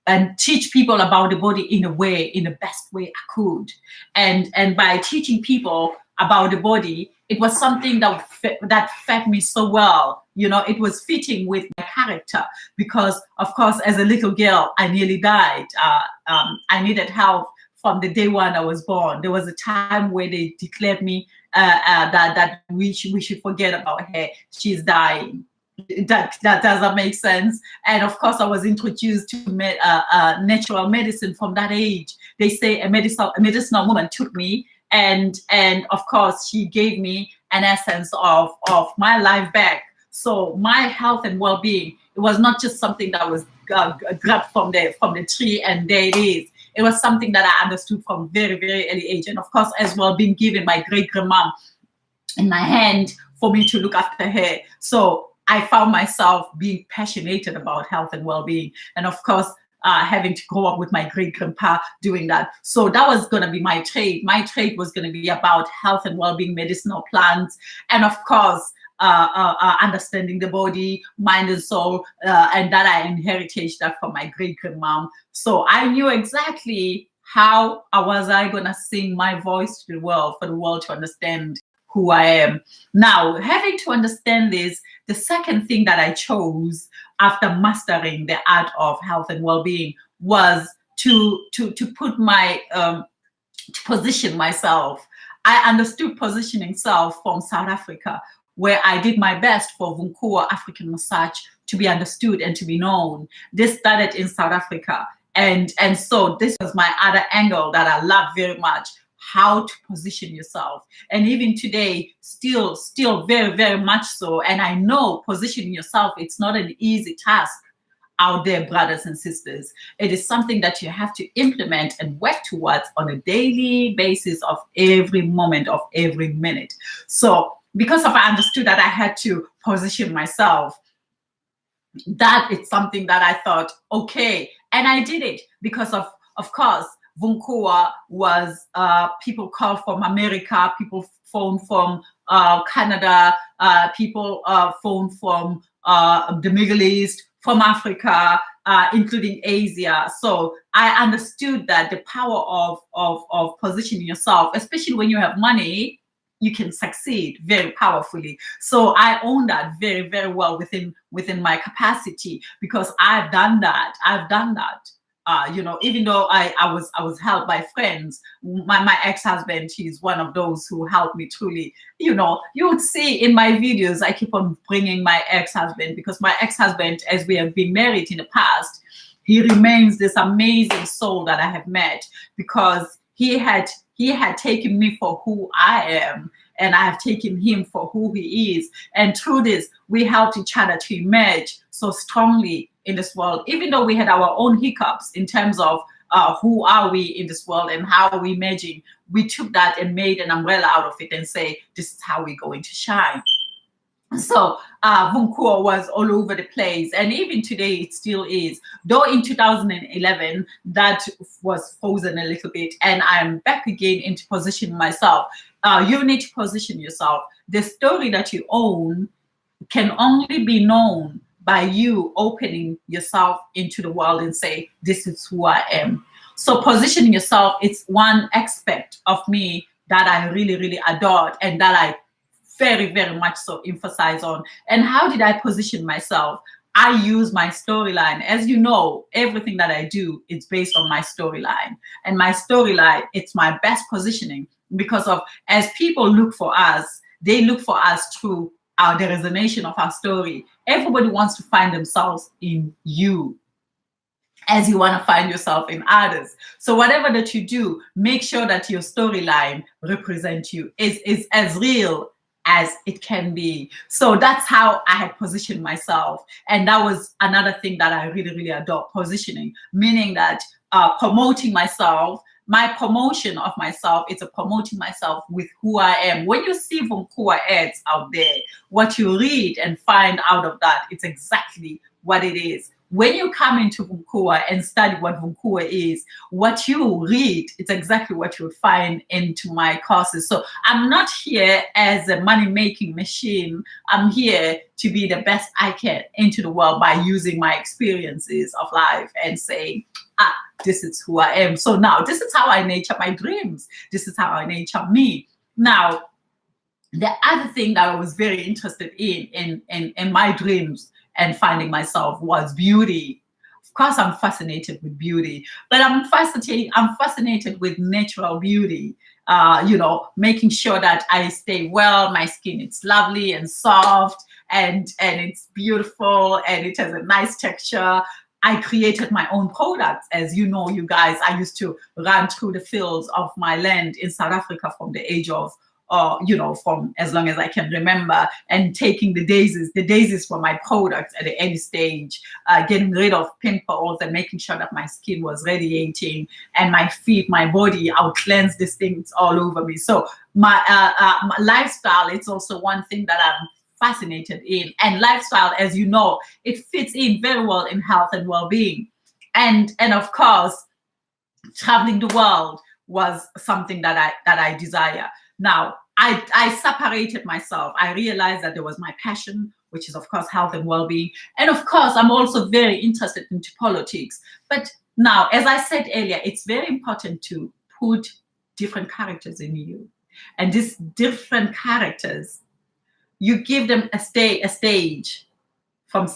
and teach people about the body in the best way I could. And by teaching people about the body, it was something that fed me so well. It was fitting with my character, because, of course, as a little girl, I nearly died. I needed help from the day one I was born. There was a time where they declared me that we should forget about her. She's dying. That doesn't make sense. And of course, I was introduced to natural medicine from that age. They say a medicinal woman took me, and of course, she gave me an essence of my life back. So my health and well-being, it was not just something that was grabbed from the tree and there it is. It was something that I understood from very, very early age. And of course, as well, being given my great-grandmom in my hand for me to look after her. So I found myself being passionate about health and well-being. And of course, having to grow up with my great-grandpa doing that. So that was going to be my trade. My trade was going to be about health and well-being, medicinal plants, and of course, understanding the body, mind and soul, and that I inherited that from my great-grandmom. So I knew exactly how I going to sing my voice to the world, for the world to understand who I am. Now, having to understand this, the second thing that I chose after mastering the art of health and well-being was to put my to position myself. I understood positioning self from South Africa, where I did my best for Vunkuwa African massage to be understood and to be known. This started in South Africa. And so this was my other angle that I love very much, how to position yourself. And even today, still very, very much so. And I know positioning yourself, it's not an easy task out there, brothers and sisters. It is something that you have to implement and work towards on a daily basis of every moment of every minute. So because I understood that I had to position myself, that is something that I thought, okay. And I did it because of course, Vunkuwa was people called from America, people phoned from Canada, people phoned from the Middle East, from Africa, including Asia. So I understood that the power of positioning yourself, especially when you have money, you can succeed very powerfully. So I own that very, very well within my capacity, because I've done that. Even though I was helped by friends, my ex-husband, he's one of those who helped me truly. You would see in my videos, I keep on bringing my ex-husband, because my ex-husband, as we have been married in the past, he remains this amazing soul that I have met, because he had taken me for who I am, and I have taken him for who he is. And through this, we helped each other to emerge so strongly in this world, even though we had our own hiccups in terms of who are we in this world and how are we emerging. We took that and made an umbrella out of it and say, this is how we're going to shine. So Vunkuwa was all over the place, and even today it still is. Though in 2011 that was frozen a little bit, and I'm back again into positioning myself. You need to position yourself. The story that you own can only be known by you opening yourself into the world and say, this is who I am. So positioning yourself, it's one aspect of me that I really, really adored, and that I very, very much so emphasize on. And how did I position myself? I use my storyline. As you know, everything that I do is based on my storyline. And my storyline, it's my best positioning, because of, as people look for us, they look for us through the resonation of our story. Everybody wants to find themselves in you. as you want to find yourself in others. So whatever that you do, make sure that your storyline represents you, is as real as it can be. So that's how I had positioned myself. And that was another thing that I really, really adore, positioning, meaning that promoting myself, my promotion of myself, it's a promoting myself with who I am. When you see Vunkuwa ads out there, what you read and find out of that, it's exactly what it is. When you come into Vunkuwa and study what Vunkuwa is, what you read, it's exactly what you would find into my courses. So I'm not here as a money-making machine. I'm here to be the best I can into the world by using my experiences of life and saying, this is who I am. So now this is how I nurture my dreams. This is how I nurture me. Now, the other thing that I was very interested in my dreams and finding myself was beauty. Of course, I'm fascinated with beauty, but I'm fascinated with natural beauty. Making sure that I stay well, my skin is lovely and soft, and it's beautiful, and it has a nice texture. I created my own products. As you know, you guys, I used to run through the fields of my land in South Africa from the age of from as long as I can remember, and taking the daisies for my products at the early stage, getting rid of pimples and making sure that my skin was radiating, and my feet, my body, I would cleanse these things all over me. So my lifestyle, it's also one thing that I'm fascinated in. And lifestyle, as you know, it fits in very well in health and well-being. And of course, traveling the world was something that I desire. Now, I separated myself. I realized that there was my passion, which is, of course, health and well-being. And of course, I'm also very interested into politics. But now, as I said earlier, it's very important to put different characters in you. And these different characters, you give them a stage. From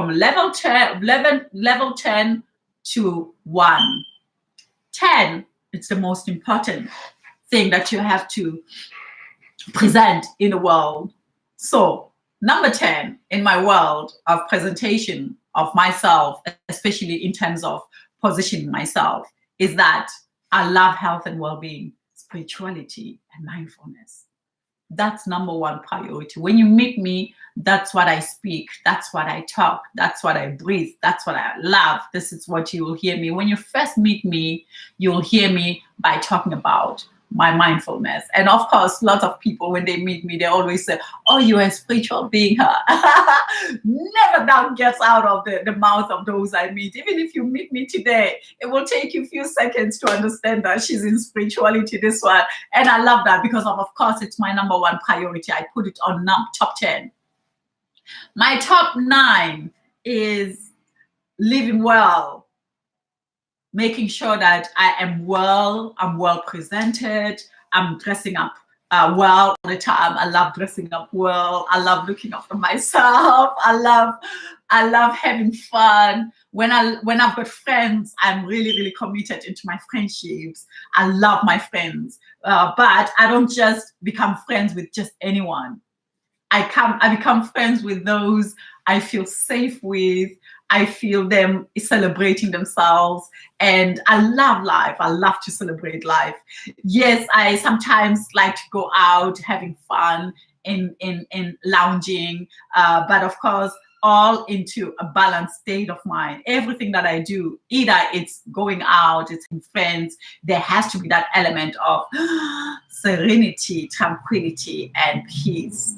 level 10 to 1. 10, it's the most important thing that you have to present in the world. So number 10 in my world of presentation of myself, especially in terms of positioning myself, is that I love health and well-being, spirituality, and mindfulness. That's number one priority. When you meet me, that's what I speak. That's what I talk. That's what I breathe. That's what I love. This is what you will hear me. When you first meet me, you'll hear me by talking about my mindfulness. And of course, lots of people, when they meet me, they always say, oh, you're a spiritual being, huh? Never that gets out of the mouth of those I meet. Even if you meet me today, it will take you a few seconds to understand that she's in spirituality, this one. And I love that because of course, it's my number one priority. I put it on top 10. My top 9 is living well, making sure that I am well, I'm well presented, I'm dressing up well all the time. I love dressing up well. I love looking after myself. I love having fun. When I've got friends, I'm really, really committed into my friendships. I love my friends, but I don't just become friends with just anyone. I become friends with those I feel safe with. I feel them celebrating themselves, and I love life. I love to celebrate life. Yes, I sometimes like to go out having fun in lounging, but of course, all into a balanced state of mind. Everything that I do, either it's going out, it's with friends, there has to be that element of serenity, tranquility, and peace.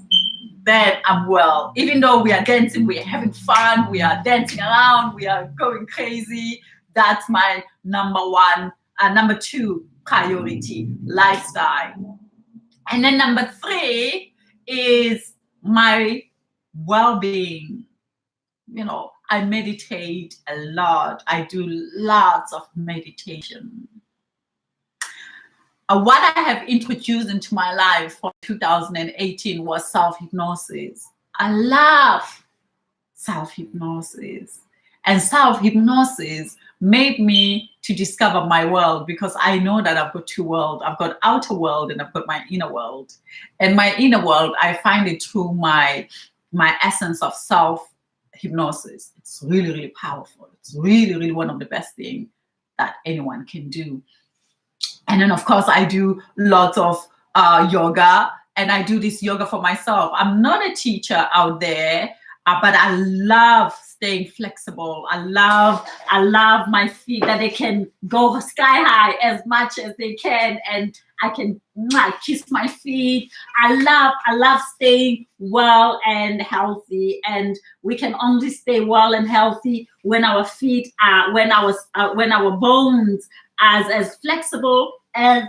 Then I'm well. Even though we are dancing, we are having fun, we are dancing around, we are going crazy. That's my number 2 priority, lifestyle. And then number 3 is my well-being. I meditate a lot. I do lots of meditation. What I have introduced into my life for 2018 was self-hypnosis. I love self-hypnosis. And self-hypnosis made me to discover my world, because I know that I've got 2 worlds. I've got outer world and I've got my inner world. And my inner world, I find it through my essence of self hypnosis. It's really, really powerful. It's really, really one of the best things that anyone can do. And then, of course, I do lots of yoga, and I do this yoga for myself. I'm not a teacher out there, but I love staying flexible. I love my feet, that they can go sky high as much as they can, and I can kiss my feet. I love staying well and healthy, and we can only stay well and healthy when our feet are, when our bones as flexible as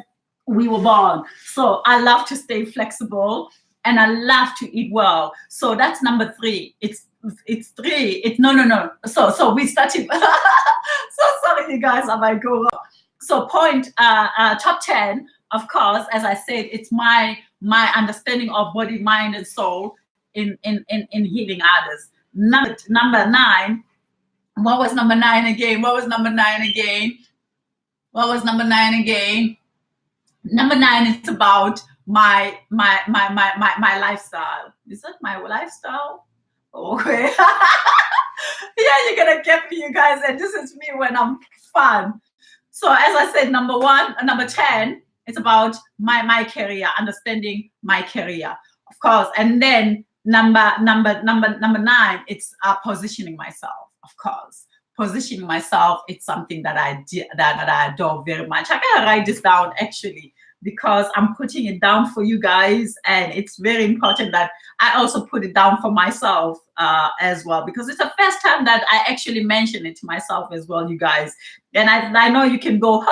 we were born. So I love to stay flexible, and I love to eat well. So that's number 3. It's 3. It's no. So we started. So sorry, you guys, I might go wrong. So top 10, of course, as I said, it's my understanding of body, mind, and soul in healing others. Number 9. What was number 9 again? Number 9 is about my lifestyle. Is that my lifestyle? Okay. Yeah, you're gonna get me, you guys, and this is me when I'm fun. So as I said, number 10, it's about my career, understanding my career, of course. And then number 9, it's positioning myself, of course. Positioning myself, it's something that I adore very much. I gotta write this down, actually, because I'm putting it down for you guys, and it's very important that I also put it down for myself as well, because it's the first time that I actually mention it to myself as well, you guys. And I know you can go,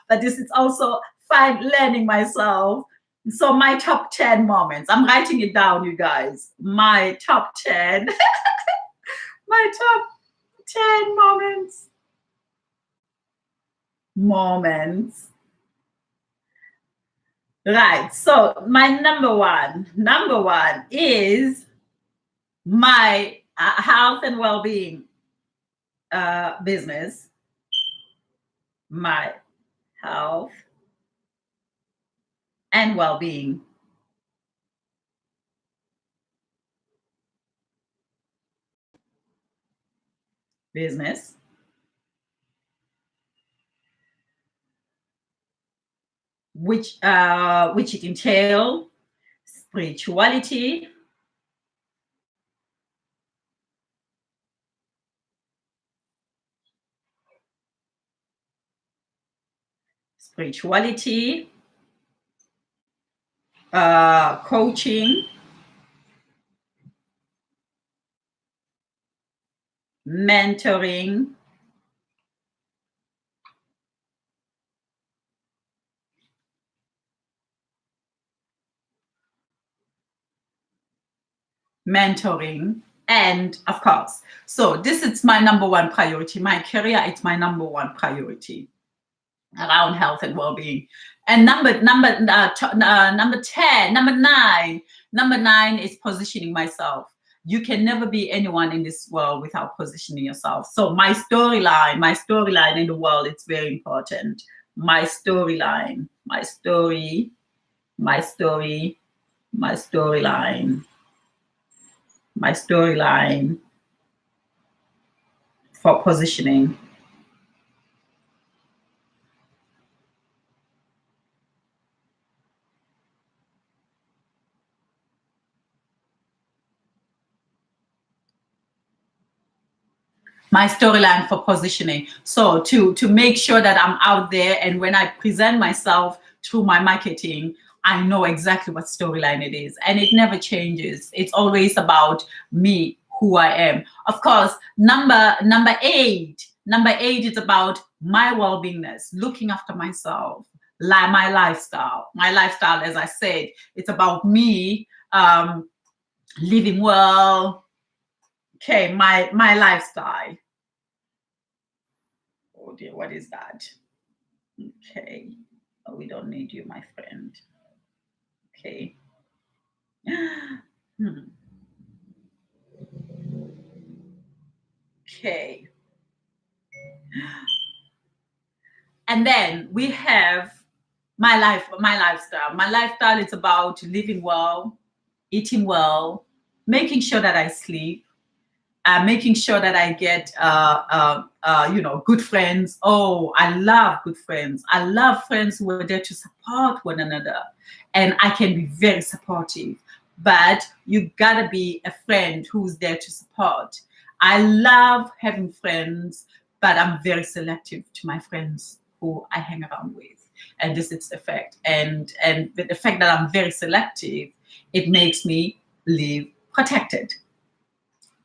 but this is also fine learning myself. So my top 10 moments, I'm writing it down, you guys. My top 10, my top 10 moments. Right. So my number one is my health and well-being business. My health and well-being business. Which it entail spirituality, coaching, mentoring, and of course, so this is my number 1 priority. My career, it's my number 1 priority around health and well-being. And number 9 is positioning myself. You can never be anyone in this world without positioning yourself. So my storyline in the world, it's very important. My storyline for positioning. My storyline for positioning. So to make sure that I'm out there, and when I present myself through my marketing, I know exactly what storyline it is, and it never changes. It's always about me, who I am. Of course, number 8 is about my well-beingness, looking after myself, like my lifestyle. My lifestyle, as I said, it's about me living well. Okay, my lifestyle. Oh dear, what is that? Okay, oh, we don't need you, my friend. Okay. Okay. And then we have my lifestyle. My lifestyle is about living well, eating well, making sure that I sleep, making sure that I get, good friends. Oh, I love good friends. I love friends who are there to support one another. And I can be very supportive. But you gotta be a friend who's there to support. I love having friends, but I'm very selective to my friends who I hang around with. And this is the fact. And the fact that I'm very selective, it makes me live protected.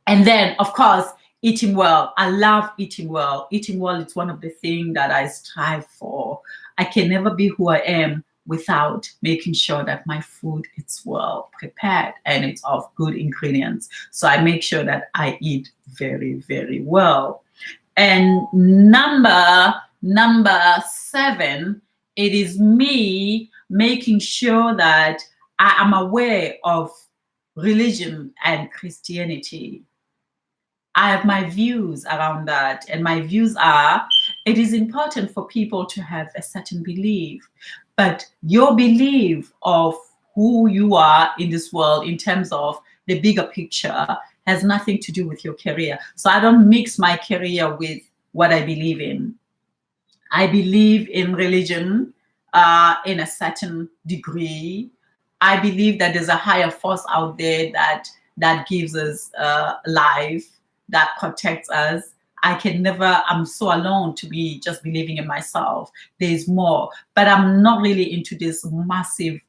And then, of course, eating well. I love eating well. Eating well is one of the things that I strive for. I can never be who I am without making sure that my food is well prepared and it's of good ingredients. So I make sure that I eat very, very well. And number 7, it is me making sure that I am aware of religion and Christianity. I have my views around that. And my views are, it is important for people to have a certain belief, but your belief of who you are in this world in terms of the bigger picture has nothing to do with your career. So I don't mix my career with what I believe in. I believe in religion in a certain degree. I believe that there's a higher force out there that gives us life, that protects us. I'm so alone to be just believing in myself. There's more, but I'm not really into this massive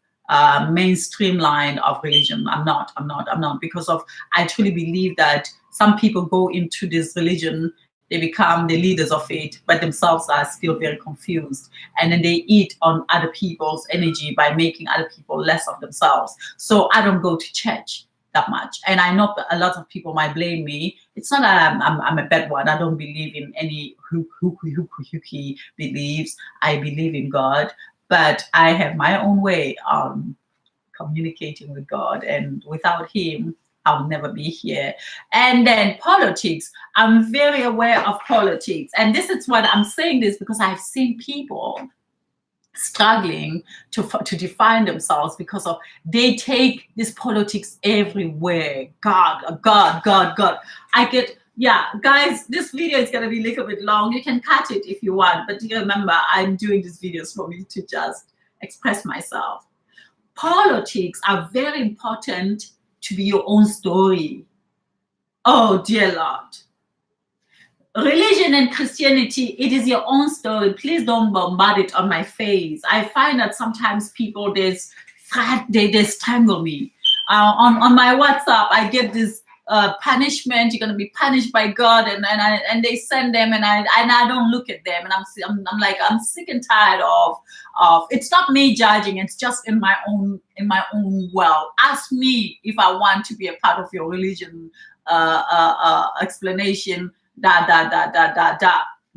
mainstream line of religion. I'm not, because I truly believe that some people go into this religion, they become the leaders of it, but themselves are still very confused. And then they eat on other people's energy by making other people less of themselves. So I don't go to church that much. And I know a lot of people might blame me. It's not that I'm a bad one. I don't believe in any hooky beliefs. I believe in God, but I have my own way on communicating with God. And without Him, I'll never be here. And then politics. I'm very aware of politics. And this is what I'm saying this because I've seen people struggling to define themselves because of they take this politics everywhere. God. Guys, this video is going to be a little bit long. You can cut it if you want, but you remember, I'm doing these videos for me to just express myself. Politics are very important to be your own story. Oh, dear Lord. Religion and Christianity, it is your own story. Please don't bombard it on my face. I find that sometimes people, they strangle me. On my WhatsApp, I get this punishment. You're gonna be punished by God, and they send them, and I don't look at them, and I'm like, I'm sick and tired of. It's not me judging. It's just in my own world. Ask me if I want to be a part of your religion explanation.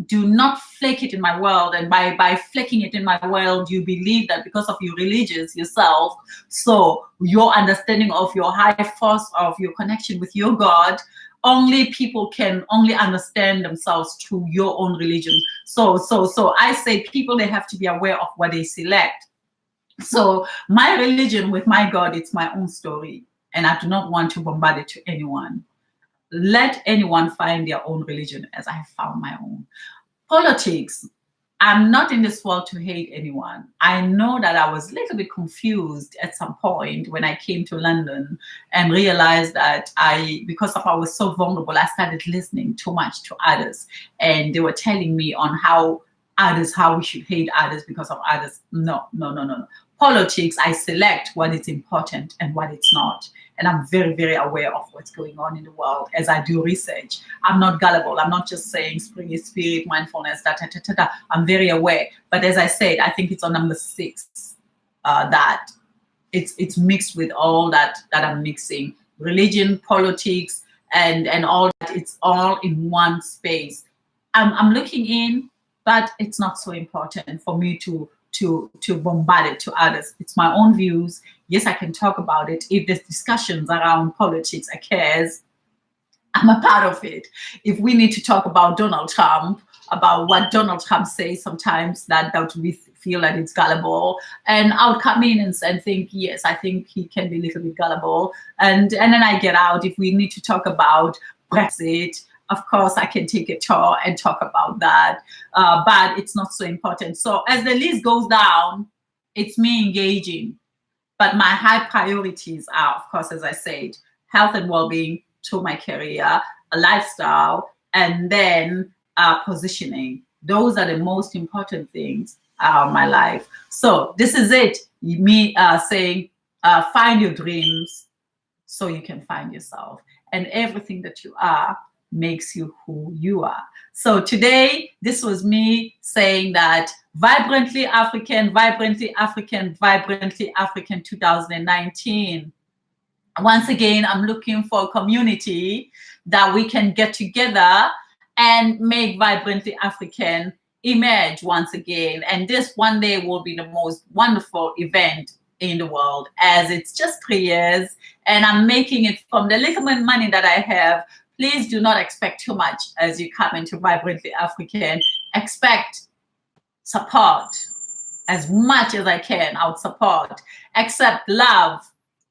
Do not flake it in my world. And by flaking it in my world, you believe that because of your religious yourself, so your understanding of your high force, of your connection with your God, only people can only understand themselves through your own religion. So I say people, they have to be aware of what they select. So my religion with my God, it's my own story, and I do not want to bombard it to anyone. Let anyone find their own religion as I have found my own. Politics. I'm not in this world to hate anyone. I know that I was a little bit confused at some point when I came to London and realized that because I was so vulnerable, I started listening too much to others. And they were telling me on how we should hate others because of others. No. Politics, I select what is important and what it's not. And I'm very, very aware of what's going on in the world as I do research. I'm not gullible. I'm not just saying spring is spirit, mindfulness, I'm very aware. But as I said, I think it's on number 6 that it's mixed with all that I'm mixing. Religion, politics, and all that. It's all in one space. I'm looking in, but it's not so important for me to bombard it to others. It's my own views. Yes, I can talk about it. If there's discussions around politics occurs, I'm a part of it. If we need to talk about Donald Trump, about what Donald Trump says sometimes that we feel that it's gullible, and I'll come in and think, yes, I think he can be a little bit gullible, and then I get out. If we need to talk about Brexit. Of course, I can take a tour and talk about that, but it's not so important. So as the list goes down, it's me engaging. But my high priorities are, of course, as I said, health and well-being to my career, a lifestyle, and then positioning. Those are the most important things in my life. So this is it. Me saying, find your dreams so you can find yourself. And everything that you are makes you who you are. So today, this was me saying that Vibrantly African, Vibrantly African, Vibrantly African 2019. Once again, I'm looking for a community that we can get together and make Vibrantly African emerge once again. And this one day will be the most wonderful event in the world, as it's just 3 years and I'm making it from the little money that I have. Please do not expect too much as you come into Vibrantly African. Expect support. As much as I can, I would support. Accept love.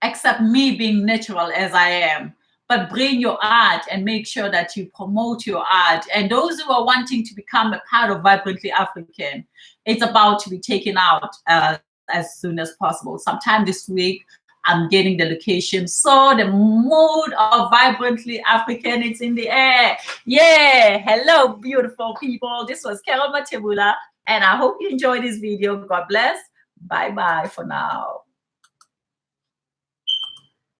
Accept me being natural as I am. But bring your art and make sure that you promote your art. And those who are wanting to become a part of Vibrantly African, it's about to be taken out as soon as possible. Sometime this week, I'm getting the location. So the mood of Vibrantly African, it's in the air. Yeah. Hello, beautiful people. This was Carol Matebula, and I hope you enjoyed this video. God bless. Bye-bye for now.